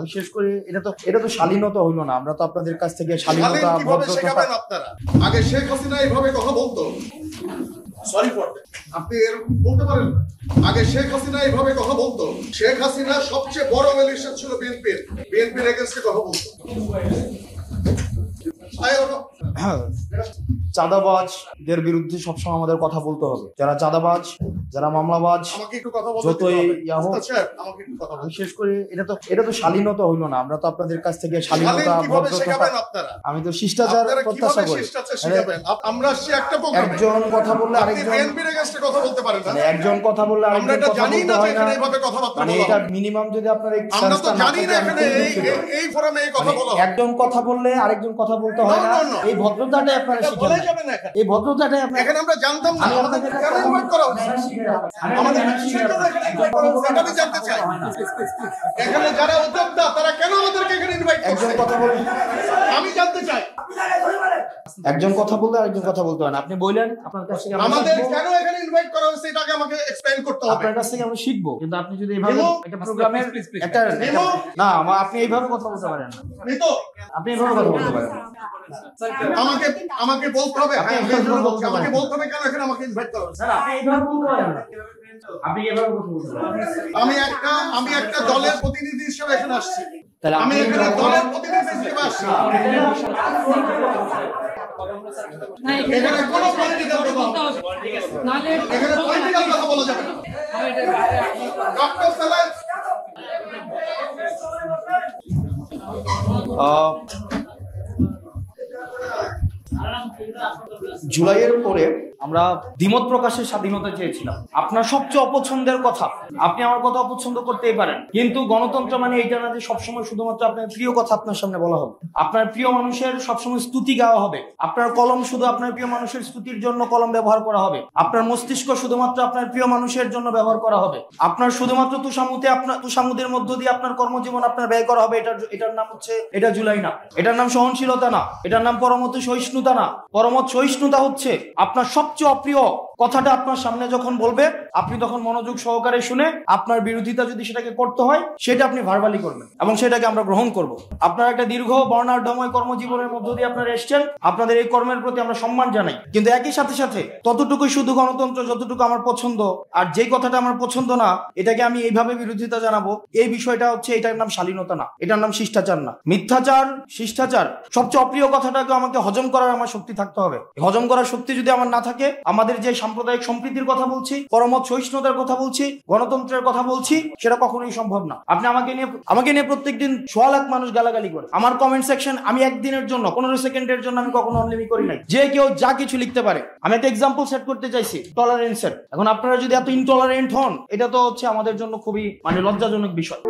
বিশেষ করে এটা তো শালীনতা হইল না। আমরা তো আপনাদের কাছ থেকে শালীনতা আগে শেখ হাসিনা এইভাবে কথা বলতো, সরি ফর আপনি এরকম বলতে পারেন না। আগে শেখ হাসিনা এইভাবে কথা বলতো। শেখ হাসিনা সবচেয়ে বড় এলিশন ছিল বিএনপির এগেইনস্টে কথা বলতো। চাঁদাবাজদের বিরুদ্ধে সবসময় আমাদের কথা বলতে হবে। যারা চাঁদাবাজ, যারা মামলাবাজ, যতই বিশেষ করে এটা তো শালীনতা হইল না। আমরা তো আপনাদের কাছ থেকে শালীনতা, আমি তো শিষ্টাচার প্রত্যাশা করি। আমরা একজন কথা বললে একজন কথা বললে আরেকজন কথা বলতে হয় না। মানে এটা মিনিমাম যদি আপনার একজন কথা বললে আরেকজন কথা বলতে হয় না। এই ভদ্রতাটাই আপনারা শিখেন। এই ভদ্রতাটাই এখানে আমরা জানতাম না। আমাদের কেন ইনভাইট করা হচ্ছে? আমাদের এটা জানতে চাই। এখানে যারা উদ্যোক্তা তারা কেন আমাদেরকে এখানে ইনভাইট করছে? একজন কথা বলে আমি জানতে চাই। একজন কথা বললে আরেকজন কথা বলতে হয় না। আপনি বললেন আপনার কাছ থেকে আমাদের কেন এখানে ইনভাইট করা হয়েছে এটাকে আমাকে এক্সপ্লেইন করতে হবে। আপনার কাছ থেকে আমরা শিখবো। কিন্তু আপনি যদি এইভাবে একটা প্রোগ্রামের একটা না আপনি এইভাবে কথা বলতে পারেন না। আপনি এইভাবে কথা বলতে পারেন না। আমাকে বলতে হবে। আমাকে বলতে হবে কেন এখানে আমাকে ইনভাইট করা হয়েছে। আপনি এইভাবে বলতে পারেন না। আপনি এইভাবে কথা বলতে পারেন। আমি একটা দলের প্রতিনিধি হিসেবে এখানে আসছি। তাহলে আমি এখানে দলের প্রতিনিধি হিসেবে আসছি। এখানে কোনো পলিটিক্যাল কথা হবে না। এখানে পলিটিক্যাল কথা বলা যাবে না। ডক্টর সালাম জুলাইয়ের পরে আমরা দ্বিমত প্রকাশের স্বাধীনতা চেয়েছিলাম। আপনার সবচেয়ে অপছন্দের কথা, আপনি আমার কথা অপছন্দ করতেই পারেন, কিন্তু গণতন্ত্র মানে এইটা না যে সবসময় শুধুমাত্র আপনার প্রিয় কথা আপনার সামনে বলা হবে। আপনার প্রিয় মানুষের সবসময় স্তুতি গাওয়া হবে। আপনার কলম শুধু আপনার প্রিয় মানুষের স্তুতির জন্য কলম ব্যবহার করা হবে। আপনার মস্তিষ্ক শুধুমাত্র আপনার প্রিয় মানুষের জন্য ব্যবহার করা হবে। আপনার শুধুমাত্র তুষামুদের মধ্য দিয়ে আপনার কর্মজীবন আপনার ব্যয় করা হবে। এটার নাম হচ্ছে, এটা জুলাই না, এটার নাম সহনশীলতা না, এটার নাম পরমত সহিষ্ণুতা না। পরমত সহিষ্ণুতা হচ্ছে আপনার সবচেয়ে অপ্রিয় কথাটা আপনার সামনে যখন বলবে আপনি তখন মনোযোগ সহকারে শুনে আপনার বিরোধিতা যদি সেটাকে করতে হয় সেটা আপনি ভার্বালি করবেন এবং সেটাকে আমরা গ্রহণ করব। আপনার একটা দীর্ঘ বর্ণাঢ্যময় কর্মজীবনের মধ্য দিয়ে আপনারা এসেছেন, আপনাদের এই কর্মের প্রতি আমরা সম্মান জানাই। কিন্তু একই সাথে সাথে ততটুকুই শুধু গণতন্ত্র যতটুকু আমার পছন্দ, আর যেই কথাটা আমার পছন্দ না এটাকে আমি এইভাবে বিরোধিতা জানাবো, এই বিষয়টা হচ্ছে, এটার নাম শালীনতা না, এটার নাম শিষ্টাচার না। মিথ্যাচার, শিষ্টাচার, সবচেয়ে অপ্রিয় কথাটাকে আমাকে হজম করার আমার শক্তি থাকতে হবে। হজম করার শক্তি যদি আমার না থাকে, আমাদের যে সাম্প্রদায়িক সম্প্রীতির কথা বলছি, পরমত সহিষ্ণুতার কথা বলছি, গণতন্ত্রের কথা বলছি, সেটা কখনোই সম্ভব না। আপনি আমাকে নিয়ে প্রত্যেকদিন 1.25 লাখ মানুষ গালাগালি করে। আমার কমেন্ট সেকশন আমি একদিনের জন্য 15 সেকেন্ডের জন্য আমি কখনো অনলিমিট করি নাই। যে কেউ যা কিছু লিখতে পারে। আমি একটা এক্সাম্পল সেট করতে চাইছি, টলারেন্সের। এখন আপনারা যদি এত ইনটলারেন্ট হন, এটা তো হচ্ছে আমাদের জন্য খুবই লজ্জাজনক বিষয়।